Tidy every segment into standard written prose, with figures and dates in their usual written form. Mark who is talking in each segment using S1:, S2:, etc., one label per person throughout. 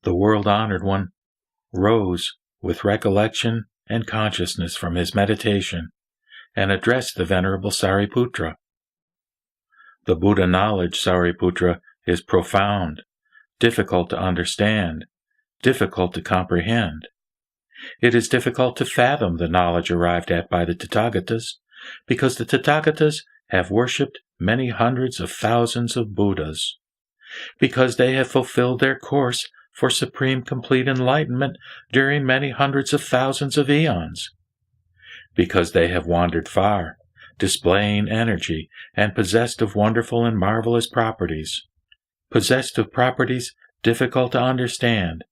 S1: The world-honored one rose with recollection and consciousness from his meditation and addressed the Venerable Sariputra. The Buddha knowledge, Sariputra, is profound, difficult to understand, difficult to comprehend. It is difficult to fathom the knowledge arrived at by the Tathagatas, because the Tathagatas have worshipped many hundreds of thousands of Buddhas, because they have fulfilled their course for supreme complete enlightenment during many hundreds of thousands of eons, because they have wandered far, displaying energy, and possessed of wonderful and marvelous properties, possessed of properties difficult to understand,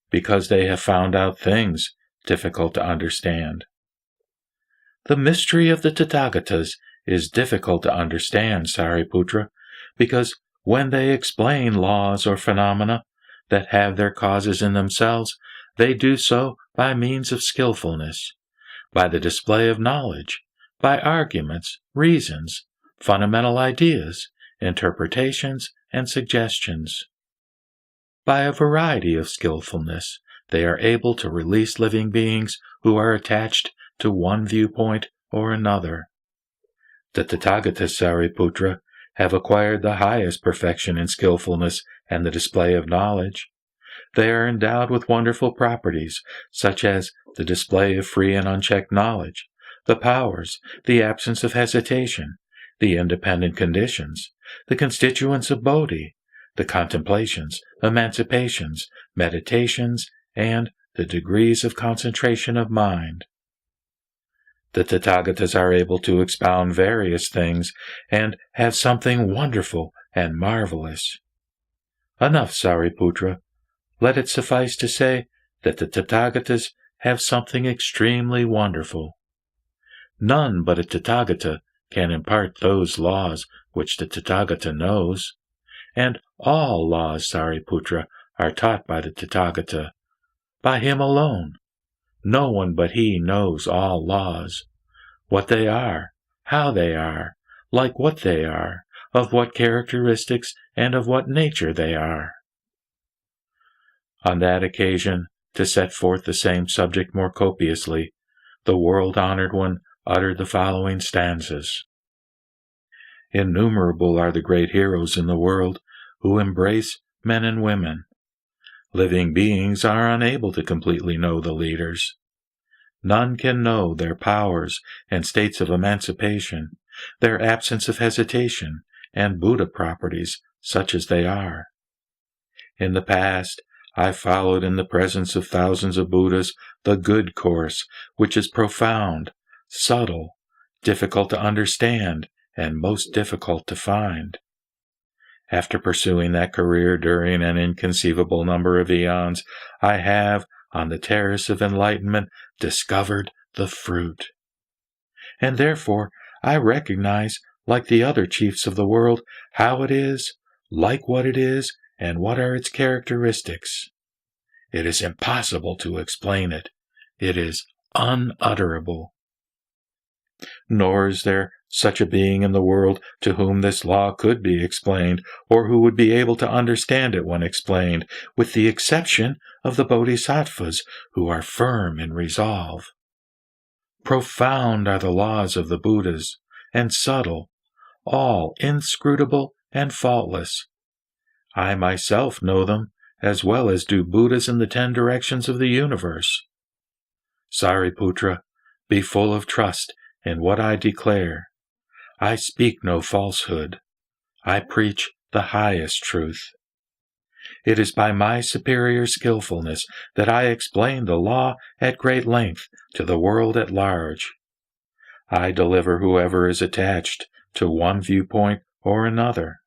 S1: because they have found out things difficult to understand. The mystery of the Tathagatas is difficult to understand, Sariputra, because when they explain laws or phenomena that have their causes in themselves, they do so by means of skillfulness, by the display of knowledge, by arguments, reasons, fundamental ideas, interpretations, and suggestions. By a variety of skillfulness, they are able to release living beings who are attached to one viewpoint or another. The Tathagatas, Sariputra, have acquired the highest perfection in skillfulness and the display of knowledge. They are endowed with wonderful properties, such as the display of free and unchecked knowledge, the powers, the absence of hesitation, the independent conditions, the constituents of Bodhi, the contemplations, emancipations, meditations, and the degrees of concentration of mind. The Tathagatas are able to expound various things and have something wonderful and marvelous. Enough, Sariputra. Let it suffice to say that the Tathagatas have something extremely wonderful. None but a Tathagata can impart those laws which the Tathagata knows, and all laws, Sariputra, are taught by the Tathagata, by him alone. No one but he knows all laws, what they are, how they are, like what they are, of what characteristics and of what nature they are. On that occasion, to set forth the same subject more copiously, the world-honored one uttered the following stanzas. Innumerable are the great heroes in the world who embrace men and women. Living beings are unable to completely know the leaders. None can know their powers and states of emancipation, their absence of hesitation, and Buddha properties such as they are. In the past, I followed in the presence of thousands of Buddhas the good course, which is profound, subtle, difficult to understand, and most difficult to find. After pursuing that career during an inconceivable number of eons, I have, on the terrace of enlightenment, discovered the fruit. And therefore I recognize, like the other chiefs of the world, how it is, like what it is, and what are its characteristics. It is impossible to explain it. It is unutterable. Nor is there such a being in the world to whom this law could be explained, or who would be able to understand it when explained, with the exception of the Bodhisattvas, who are firm in resolve. Profound are the laws of the Buddhas, and subtle, all inscrutable and faultless. I myself know them, as well as do Buddhas in the 10 directions of the universe. Sariputra, be full of trust in what I declare. I speak no falsehood. I preach the highest truth. It is by my superior skillfulness that I explain the law at great length to the world at large. I deliver whoever is attached to one viewpoint or another.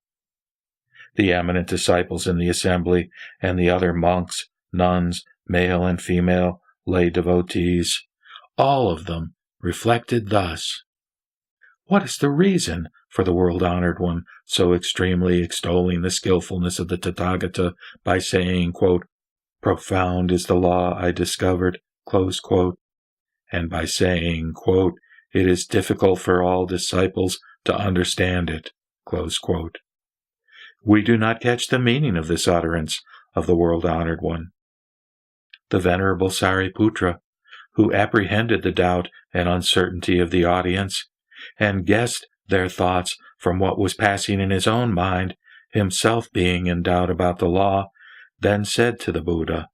S1: The eminent disciples in the assembly and the other monks, nuns, male and female, lay devotees, all of them reflected thus. What is the reason for the world-honored one so extremely extolling the skillfulness of the Tathagata by saying, quote, profound is the law I discovered, close quote, and by saying, quote, it is difficult for all disciples to understand it, close quote? We do not catch the meaning of this utterance of the world-honored one. The Venerable Sariputra, who apprehended the doubt and uncertainty of the audience, and guessed their thoughts from what was passing in his own mind, himself being in doubt about the law, then said to the Buddha,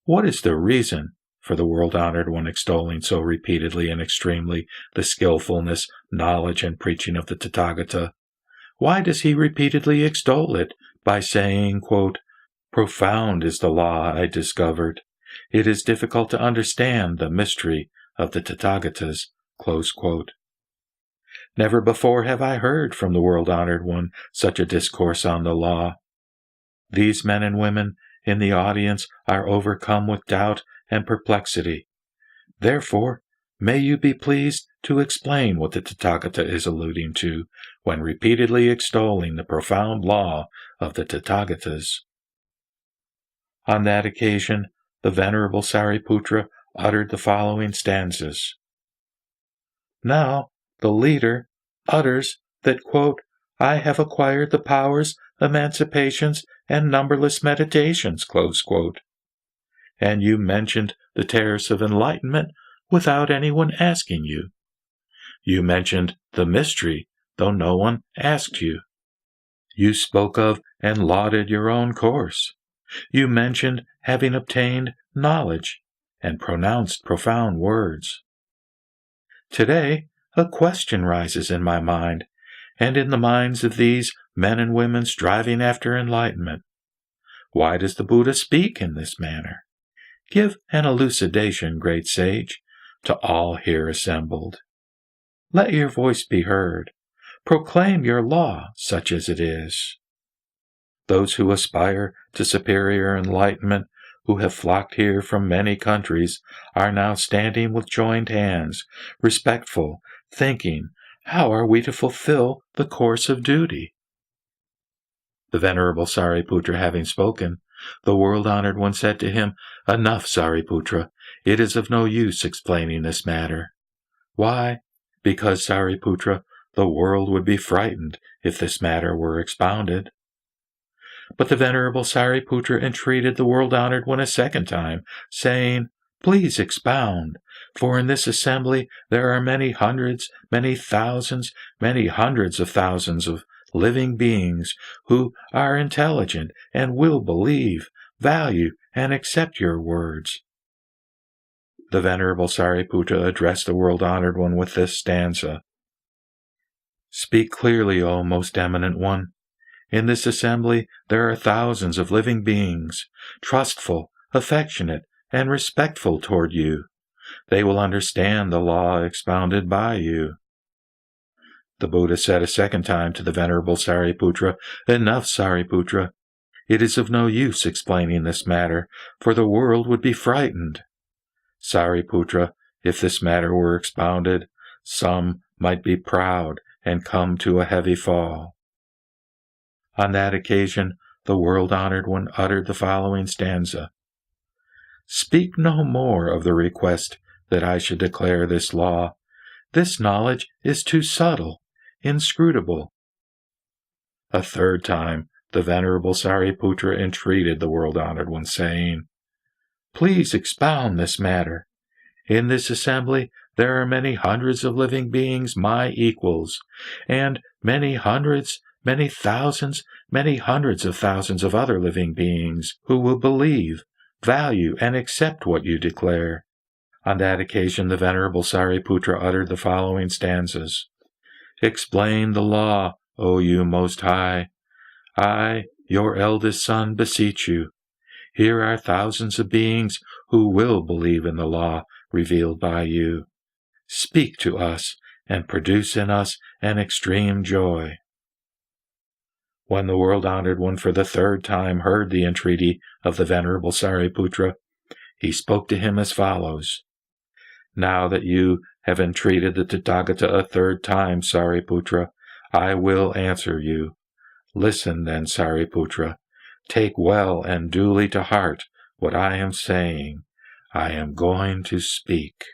S1: "What is the reason for the world-honored one extolling so repeatedly and extremely the skillfulness, knowledge, and preaching of the Tathagata? Why does he repeatedly extol it by saying, quote, 'Profound is the law I discovered. It is difficult to understand the mystery of the Tathagatas,' close quote. Never before have I heard from the world-honored one such a discourse on the law. These men and women in the audience are overcome with doubt and perplexity. Therefore, may you be pleased to explain what the Tathagata is alluding to when repeatedly extolling the profound law of the Tathagatas." On that occasion, the Venerable Sariputra uttered the following stanzas. Now, the leader utters that, quote, "I have acquired the powers, emancipations, and numberless meditations," close quote. And you mentioned the terrace of enlightenment without anyone asking you. You mentioned the mystery, though no one asked you. You spoke of and lauded your own course. You mentioned having obtained knowledge and pronounced profound words. Today, a question rises in my mind, and in the minds of these men and women striving after enlightenment. Why does the Buddha speak in this manner? Give an elucidation, great sage, to all here assembled. Let your voice be heard. Proclaim your law, such as it is. Those who aspire to superior enlightenment, who have flocked here from many countries, are now standing with joined hands, respectful, thinking, how are we to fulfill the course of duty? The Venerable Sariputra having spoken, the world-honored one said to him, "Enough, Sariputra. It is of no use explaining this matter." Why? Because, Sariputra, the world would be frightened if this matter were expounded. But the Venerable Sariputra entreated the world-honored one a second time, saying, "Please expound, for in this assembly there are many hundreds, many thousands, many hundreds of thousands of living beings who are intelligent and will believe, value, and accept your words." The Venerable Sariputra addressed the world-honored one with this stanza. "Speak clearly, O most eminent one. In this assembly there are thousands of living beings, trustful, affectionate, and respectful toward you. They will understand the law expounded by you." The Buddha said a second time to the Venerable Sariputra, "Enough, Sariputra. It is of no use explaining this matter, for the world would be frightened. Sariputra, if this matter were expounded, some might be proud and come to a heavy fall." On that occasion, the world-honored one uttered the following stanza. "Speak no more of the request that I should declare this law. This knowledge is too subtle, inscrutable." A third time, the Venerable Sariputra entreated the world-honored one, saying, "Please expound this matter. In this assembly there are many hundreds of living beings my equals, and many hundreds, many thousands, many hundreds of thousands of other living beings who will believe, value, and accept what you declare." On that occasion, the Venerable Sariputra uttered the following stanzas. "Explain the law, O you Most High. I, your eldest son, beseech you. Here are thousands of beings who will believe in the law revealed by you. Speak to us and produce in us an extreme joy." When the world-honored one for the third time heard the entreaty of the Venerable Sariputra, he spoke to him as follows. "Now that you have entreated the Tathagata a third time, Sariputra, I will answer you. Listen then, Sariputra. Take well and duly to heart what I am saying. I am going to speak."